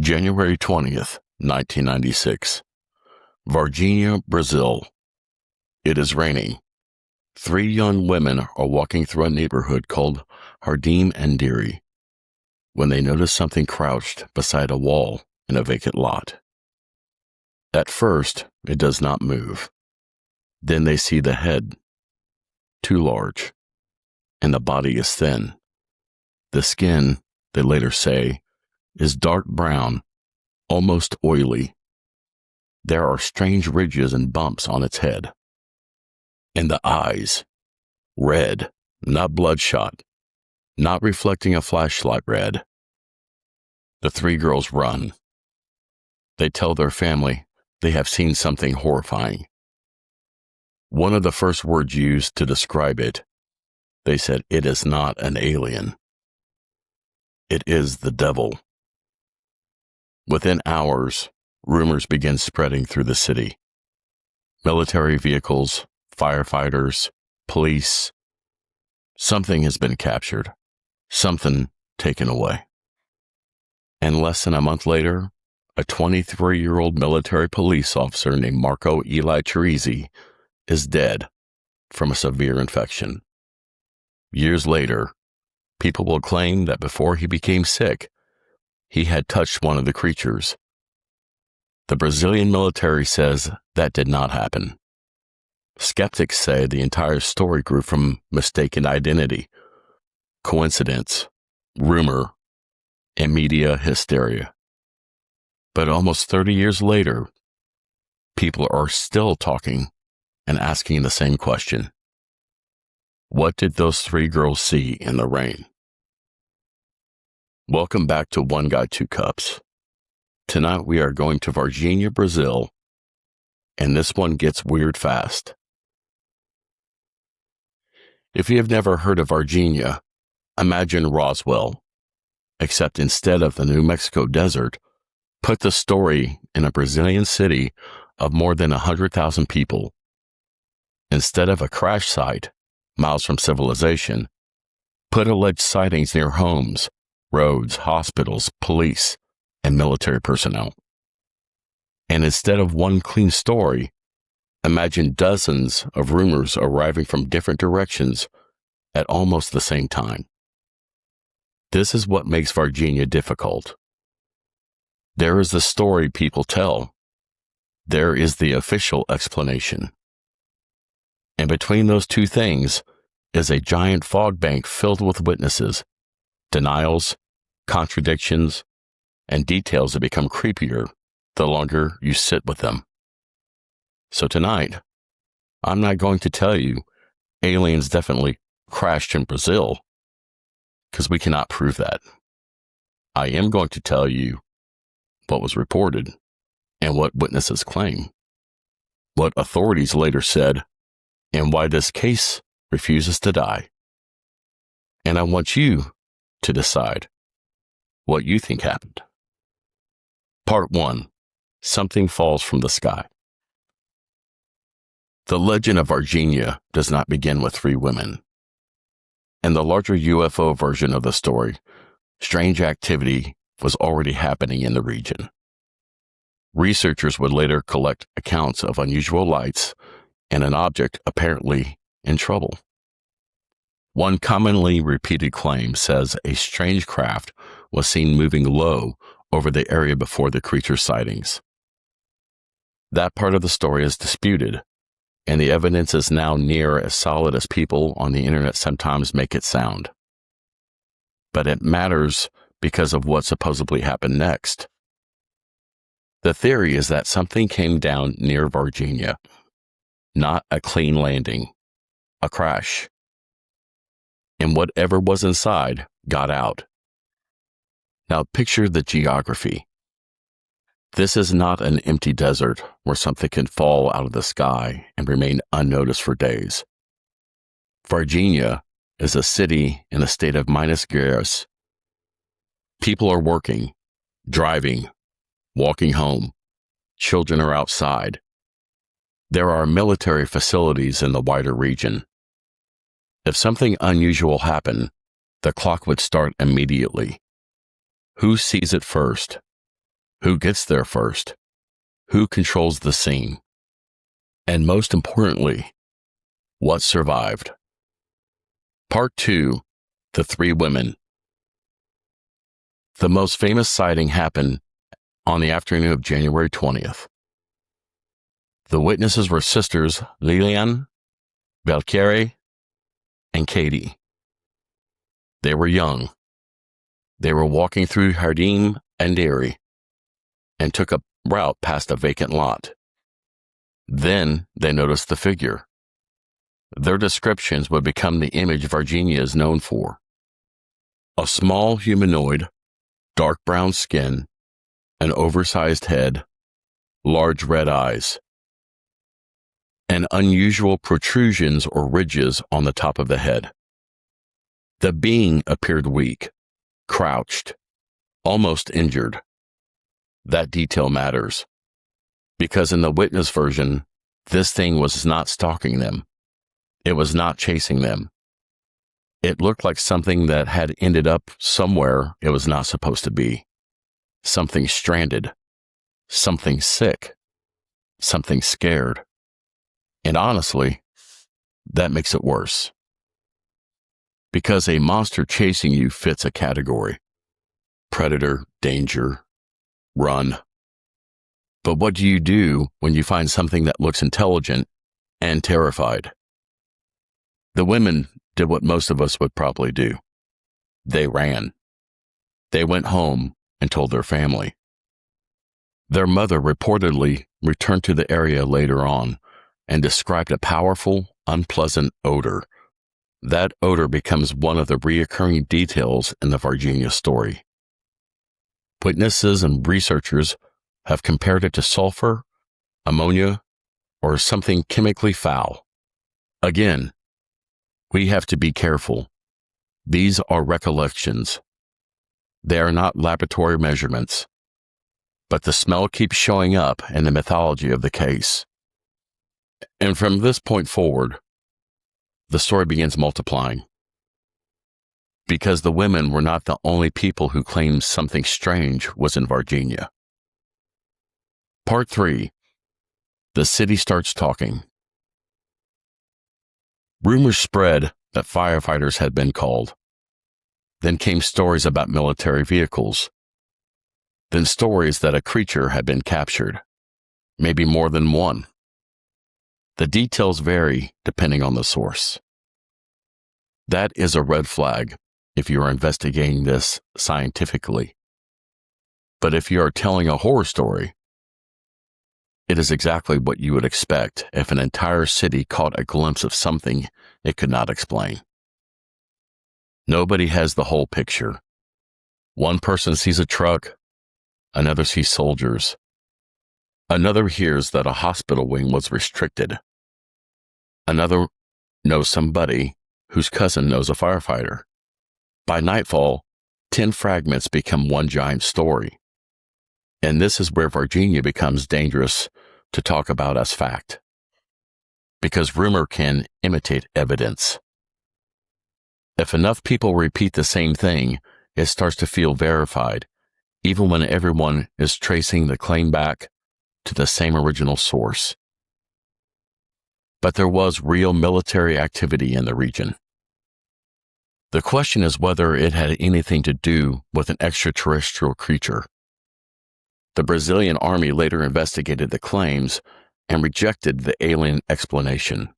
January 20th, 1996. Varginha, Brazil. It is raining. 3 young women are walking through a neighborhood called Jardim Andiri when they notice something crouched beside a wall in a vacant lot. At first, it does not move. Then they see the head, too large, and the body is thin. The skin, they later say, is dark brown, almost oily. There are strange ridges and bumps on its head. And the eyes, red, not bloodshot, not reflecting a flashlight red. The 3 girls run. They tell their family they have seen something horrifying. One of the first words used to describe it, they said, "It is not an alien. It is the devil." Within hours, rumors began spreading through the city. Military vehicles, firefighters, police. Something has been captured, something taken away. And less than a month later, a 23-year-old military police officer named Marco Eli Chirizi is dead from a severe infection. Years later, people will claim that before he became sick, he had touched one of the creatures. The Brazilian military says that did not happen. Skeptics say the entire story grew from mistaken identity, coincidence, rumor, and media hysteria. But almost 30 years later, people are still talking and asking the same question. What did those 3 girls see in the rain? Welcome back to One Guy, Two Cups. Tonight we are going to Varginha, Brazil, and this one gets weird fast. If you have never heard of Varginha, imagine Roswell, except instead of the New Mexico desert, put the story in a Brazilian city of more than 100,000 people. Instead of a crash site, miles from civilization, put alleged sightings near homes, roads, hospitals, police, and military personnel. And instead of one clean story, imagine dozens of rumors arriving from different directions at almost the same time. This is what makes Varginha difficult. There is the story people tell. There is the official explanation. And between those two things is a giant fog bank filled with witnesses, denials, contradictions, and details that become creepier the longer you sit with them. So tonight, I'm not going to tell you aliens definitely crashed in Brazil, because we cannot prove that. I am going to tell you what was reported and what witnesses claim, what authorities later said, and why this case refuses to die. And I want you to decide what you think happened. Part 1. Something falls from the sky. The legend of Varginha does not begin with 3 women. In the larger UFO version of the story, strange activity was already happening in the region. Researchers would later collect accounts of unusual lights and an object apparently in trouble. One commonly repeated claim says a strange craft was seen moving low over the area before the creature's sightings. That part of the story is disputed, and the evidence is now near as solid as people on the internet sometimes make it sound. But it matters because of what supposedly happened next. The theory is that something came down near Varginha, not a clean landing, a crash. And whatever was inside got out. Now picture the geography. This is not an empty desert where something can fall out of the sky and remain unnoticed for days. Varginha is a city in a state of minus graus. People are working, driving, walking home. Children are outside. There are military facilities in the wider region. If something unusual happened, the clock would start immediately. Who sees it first? Who gets there first? Who controls the scene? And most importantly, what survived? Part 2, The Three Women. The most famous sighting happened on the afternoon of January 20th. The witnesses were sisters Lilian, Valkyrie, and Katie. They were young. They were walking through Jardim and Dairy and took a route past a vacant lot. Then they noticed the figure. Their descriptions would become the image Varginha is known for. A small humanoid, dark brown skin, an oversized head, large red eyes, and unusual protrusions or ridges on the top of the head. The being appeared weak, crouched, almost injured. That detail matters, because in the witness version, this thing was not stalking them. It was not chasing them. It looked like something that had ended up somewhere it was not supposed to be. Something stranded, something sick, something scared. And honestly, that makes it worse. Because a monster chasing you fits a category: predator, danger, run. But what do you do when you find something that looks intelligent and terrified? The women did what most of us would probably do. They ran. They went home and told their family. Their mother reportedly returned to the area later on and described a powerful, unpleasant odor. That odor becomes one of the reoccurring details in the Varginha story. Witnesses and researchers have compared it to sulfur, ammonia, or something chemically foul. Again, we have to be careful. These are recollections. They are not laboratory measurements. But the smell keeps showing up in the mythology of the case. And from this point forward, the story begins multiplying. Because the women were not the only people who claimed something strange was in Varginha. Part 3. The city starts talking. Rumors spread that firefighters had been called. Then came stories about military vehicles. Then stories that a creature had been captured, maybe more than one. The details vary depending on the source. That is a red flag if you are investigating this scientifically. But if you are telling a horror story, it is exactly what you would expect if an entire city caught a glimpse of something it could not explain. Nobody has the whole picture. One person sees a truck, another sees soldiers. Another hears that a hospital wing was restricted. Another knows somebody whose cousin knows a firefighter. By nightfall, 10 fragments become one giant story. And this is where Varginha becomes dangerous to talk about as fact. Because rumor can imitate evidence. If enough people repeat the same thing, it starts to feel verified, even when everyone is tracing the claim back to the same original source. But there was real military activity in the region. The question is whether it had anything to do with an extraterrestrial creature. The Brazilian army later investigated the claims and rejected the alien explanation.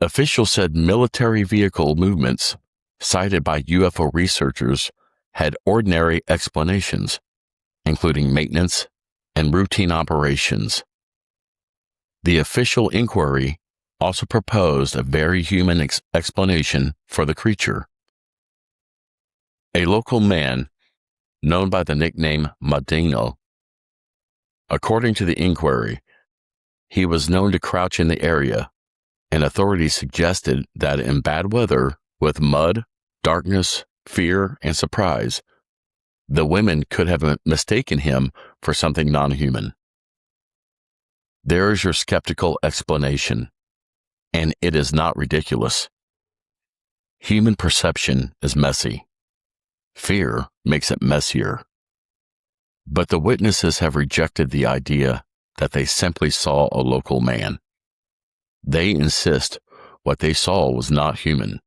Officials said military vehicle movements cited by UFO researchers had ordinary explanations, including maintenance and routine operations. The official inquiry also proposed a very human explanation for the creature. A local man, known by the nickname Madino, according to the inquiry, he was known to crouch in the area, and authorities suggested that in bad weather, with mud, darkness, fear, and surprise, the women could have mistaken him for something non-human. There is your skeptical explanation, and it is not ridiculous. Human perception is messy. Fear makes it messier. But the witnesses have rejected the idea that they simply saw a local man. They insist what they saw was not human.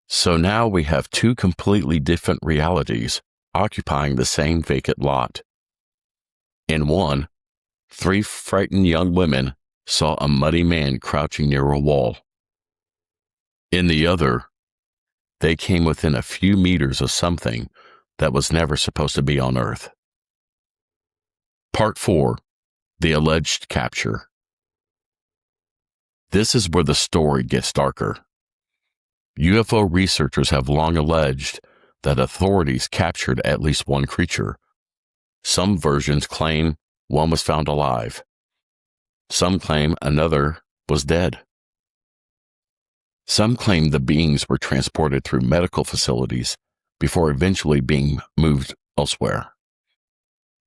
So now we have two completely different realities occupying the same vacant lot. In one, 3 frightened young women saw a muddy man crouching near a wall. In the other, they came within a few meters of something that was never supposed to be on Earth. Part 4. The Alleged Capture. This is where the story gets darker. UFO researchers have long alleged that authorities captured at least one creature. Some versions claim one was found alive. Some claim another was dead. Some claim the beings were transported through medical facilities before eventually being moved elsewhere.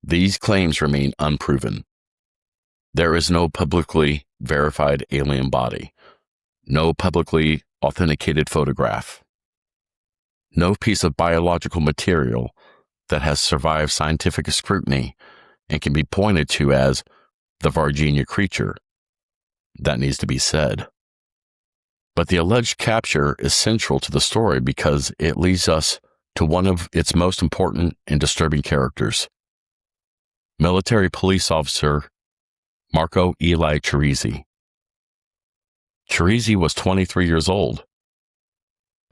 These claims remain unproven. There is no publicly verified alien body, no publicly authenticated photograph, no piece of biological material that has survived scientific scrutiny and can be pointed to as the Varginha creature. That needs to be said. But the alleged capture is central to the story because it leads us to one of its most important and disturbing characters. Military police officer Marco Eli Chirizi. Chirizi was 23 years old.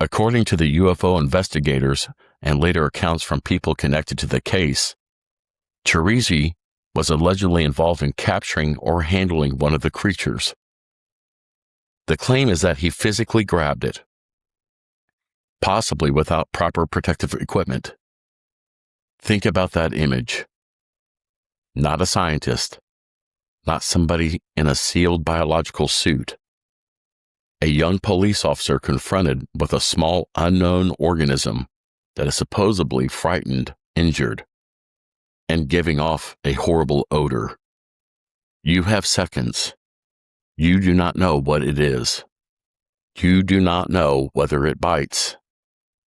According to the UFO investigators and later accounts from people connected to the case, Chirizi was allegedly involved in capturing or handling one of the creatures. The claim is that he physically grabbed it, possibly without proper protective equipment. Think about that image. Not a scientist, not somebody in a sealed biological suit. A young police officer confronted with a small unknown organism that is supposedly frightened, injured, and giving off a horrible odor. You have seconds. You do not know what it is. You do not know whether it bites.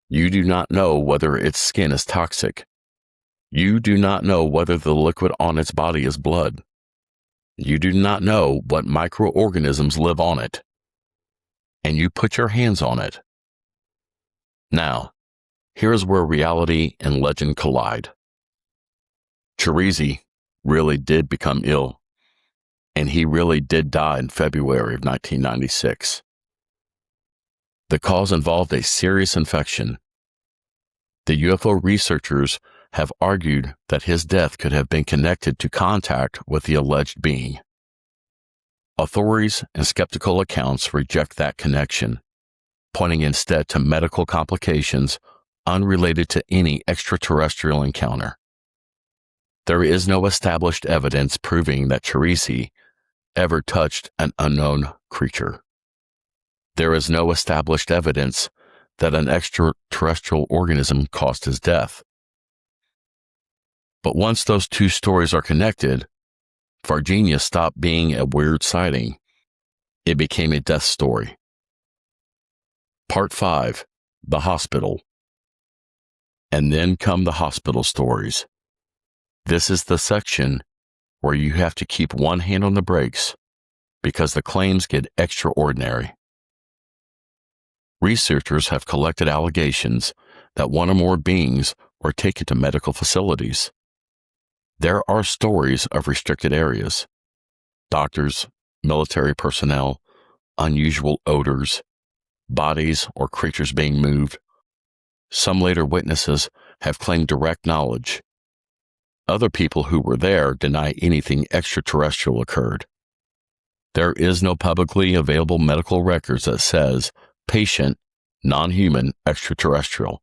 You do not know whether its skin is toxic. You do not know whether the liquid on its body is blood. You do not know what microorganisms live on it. And you put your hands on it. Now, here is where reality and legend collide. Chirizi really did become ill, and he really did die in February of 1996. The cause involved a serious infection. The UFO researchers have argued that his death could have been connected to contact with the alleged being. Authorities and skeptical accounts reject that connection, pointing instead to medical complications unrelated to any extraterrestrial encounter. There is no established evidence proving that Chirizi ever touched an unknown creature. There is no established evidence that an extraterrestrial organism caused his death. But once those two stories are connected, Varginha stopped being a weird sighting. It became a death story. Part 5. The Hospital. And then come the hospital stories. This is the section where you have to keep one hand on the brakes because the claims get extraordinary. Researchers have collected allegations that one or more beings were taken to medical facilities. There are stories of restricted areas, doctors, military personnel, unusual odors, bodies or creatures being moved. Some later witnesses have claimed direct knowledge. Other people who were there deny anything extraterrestrial occurred. There is no publicly available medical records that says patient, non-human, extraterrestrial.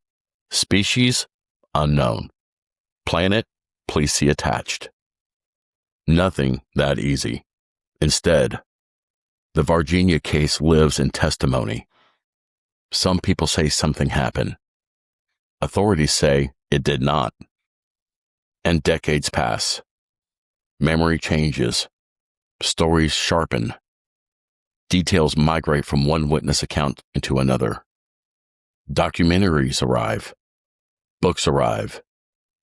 Species, unknown. Planet, please see attached. Nothing that easy. Instead, the Varginha case lives in testimony. Some people say something happened. Authorities say it did not. And decades pass. Memory changes. Stories sharpen. Details migrate from one witness account into another. Documentaries arrive. Books arrive.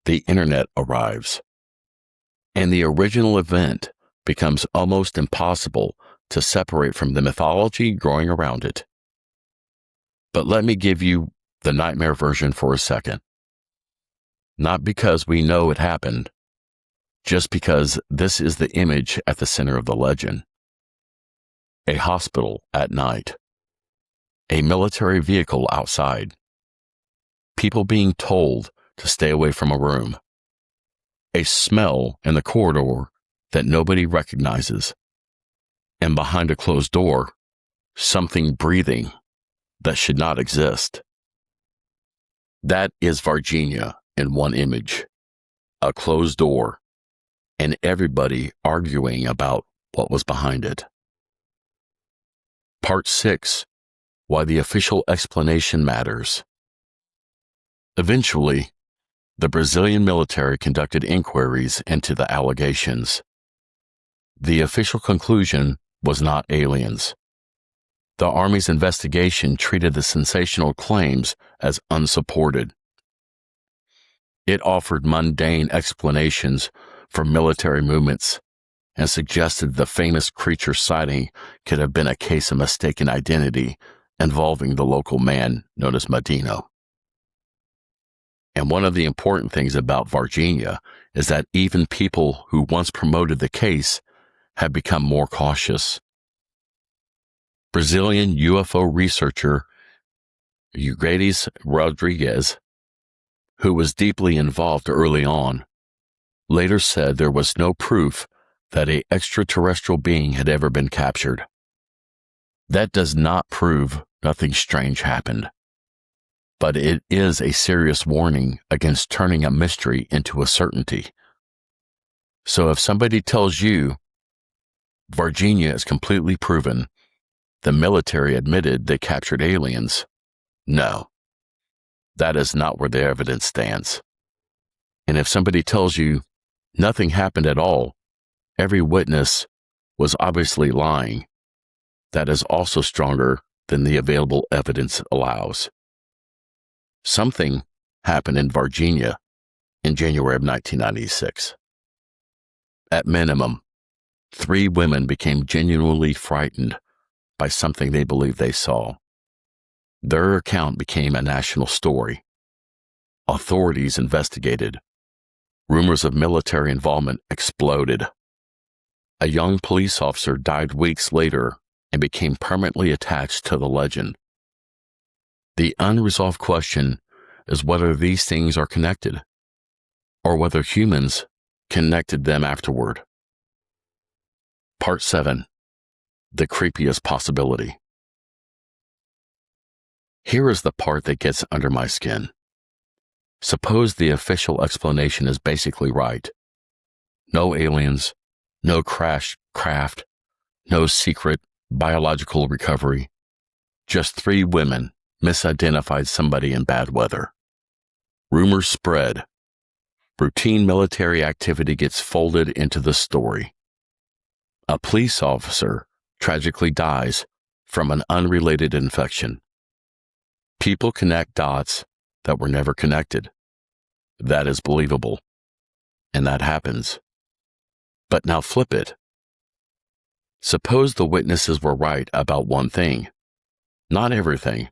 the internet arrives, and the original event becomes almost impossible to separate from the mythology growing around it. But let me give you the nightmare version for a second. Not because we know it happened, just because this is the image at the center of the legend. A hospital at night. A military vehicle outside. People being told to stay away from a room. A smell in the corridor that nobody recognizes. And behind a closed door, something breathing that should not exist. That is Varginha in one image. A closed door, and everybody arguing about what was behind it. Part 6. Why the official explanation matters. Eventually, the Brazilian military conducted inquiries into the allegations. The official conclusion was not aliens. The Army's investigation treated the sensational claims as unsupported. It offered mundane explanations for military movements and suggested the famous creature sighting could have been a case of mistaken identity involving the local man known as Medino. And one of the important things about Varginha is that even people who once promoted the case have become more cautious. Brazilian UFO researcher Eugênio Rodrigues, who was deeply involved early on, later said there was no proof that an extraterrestrial being had ever been captured. That does not prove nothing strange happened, but it is a serious warning against turning a mystery into a certainty. So if somebody tells you Varginha is completely proven, the military admitted they captured aliens, no, that is not where the evidence stands. And if somebody tells you nothing happened at all, every witness was obviously lying, that is also stronger than the available evidence allows. Something happened in Varginha in January of 1996. At minimum, 3 women became genuinely frightened by something they believed they saw. Their account became a national story. Authorities investigated. Rumors of military involvement exploded. A young police officer died weeks later and became permanently attached to the legend. The unresolved question is whether these things are connected, or whether humans connected them afterward. Part 7. The creepiest possibility. Here is the part that gets under my skin. Suppose the official explanation is basically right. No aliens, no crashed craft, no secret biological recovery. Just 3 women misidentified somebody in bad weather. Rumors spread. Routine military activity gets folded into the story. A police officer tragically dies from an unrelated infection. People connect dots that were never connected. That is believable. And that happens. But now flip it. Suppose the witnesses were right about one thing. Not everything.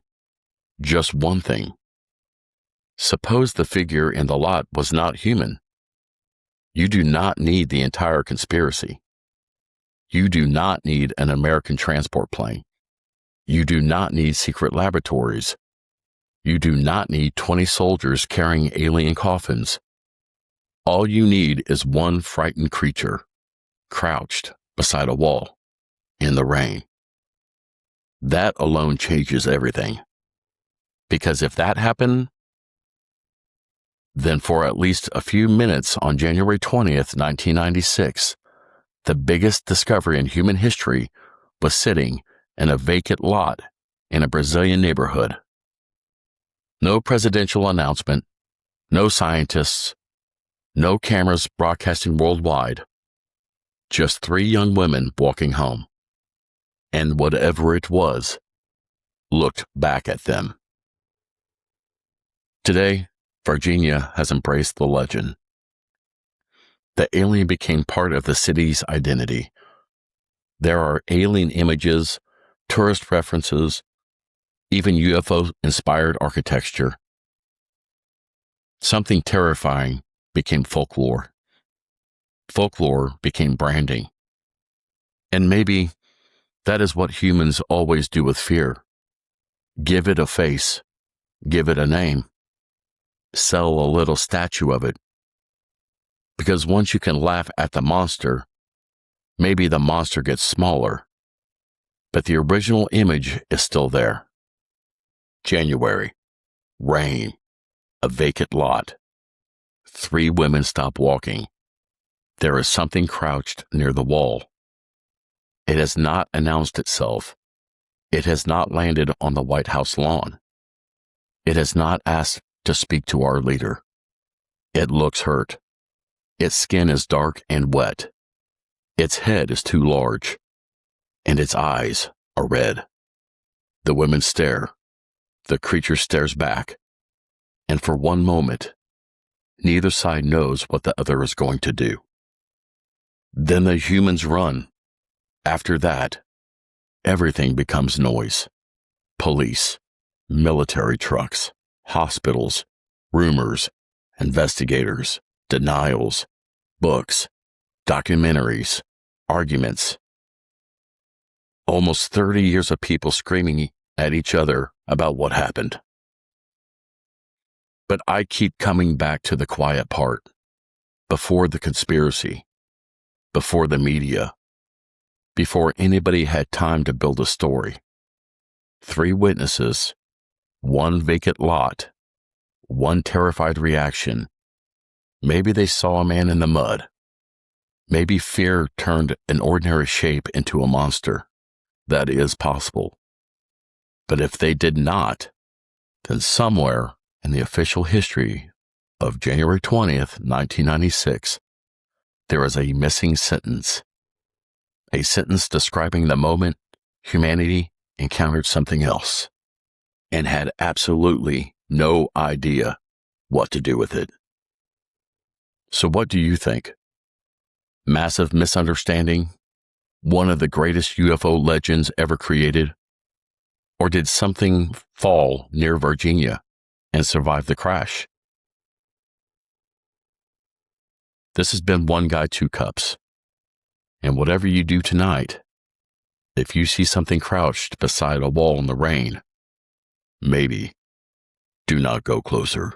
Just one thing. Suppose the figure in the lot was not human. You do not need the entire conspiracy. You do not need an American transport plane. You do not need secret laboratories. You do not need 20 soldiers carrying alien coffins. All you need is one frightened creature, crouched beside a wall, in the rain. That alone changes everything. Because if that happened, then for at least a few minutes on January 20th, 1996, the biggest discovery in human history was sitting in a vacant lot in a Brazilian neighborhood. No presidential announcement, no scientists, no cameras broadcasting worldwide, just 3 young women walking home. And whatever it was, looked back at them. Today, Varginha has embraced the legend. The alien became part of the city's identity. There are alien images, tourist references, even UFO-inspired architecture. Something terrifying became folklore. Folklore became branding. And maybe that is what humans always do with fear. Give it a face, give it a name, sell a little statue of it. Because once you can laugh at the monster, maybe the monster gets smaller, but the original image is still there. January, rain, a vacant lot. 3 women stop walking. There is something crouched near the wall. It has not announced itself. It has not landed on the White House lawn. It has not asked to speak to our leader. It looks hurt. Its skin is dark and wet. Its head is too large, and its eyes are red. The women stare. The creature stares back. And for one moment, neither side knows what the other is going to do. Then the humans run. After that, everything becomes noise. Police, military trucks, hospitals, rumors, investigators, denials, books, documentaries, arguments. Almost 30 years of people screaming at each other about what happened. But I keep coming back to the quiet part, before the conspiracy, before the media, before anybody had time to build a story. 3 witnesses, 1 vacant lot, 1 terrified reaction. Maybe they saw a man in the mud. Maybe fear turned an ordinary shape into a monster. That is possible. But if they did not, then somewhere in the official history of January 20th, 1996, there is a missing sentence. A sentence describing the moment humanity encountered something else and had absolutely no idea what to do with it. So what do you think? Massive misunderstanding? One of the greatest UFO legends ever created? Or did something fall near Varginha and survive the crash? This has been One Guy, Two Cups. And whatever you do tonight, if you see something crouched beside a wall in the rain, maybe do not go closer.